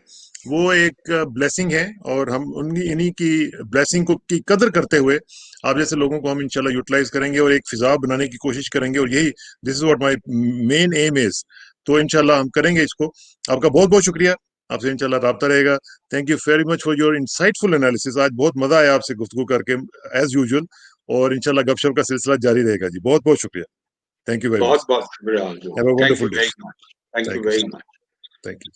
वो एक ब्लेसिंग है और हम उन्हीं इन्हीं की ब्लेसिंग को की कदर करते हुए आप जैसे लोगों को हम इंशाल्लाह यूटिलाइज़ करेंगे और एक फ़िज़ा बनाने की कोशिश करेंगे और यही this is what my main M is. तो इंशाल्लाह हम करेंगे इसको। आपका बहुत-बहुत शुक्रिया। आपसे इंशाल्लाह राब्ता रहेगा। Thank you very much for your insightful analysis. आज बहुत मज़ा आया आपसे गुफ्तगू करके एज़ यूजुअल और इंशाल्लाह गपशप का सिलसिला जारी रहेगा जी। बहुत-बहुत शुक्रिया। Thank you very much. बहुत बहुत शुक्रिया। Have a thank you wonderful day. Very much. Thank you thank you very sir. Much. Thank you.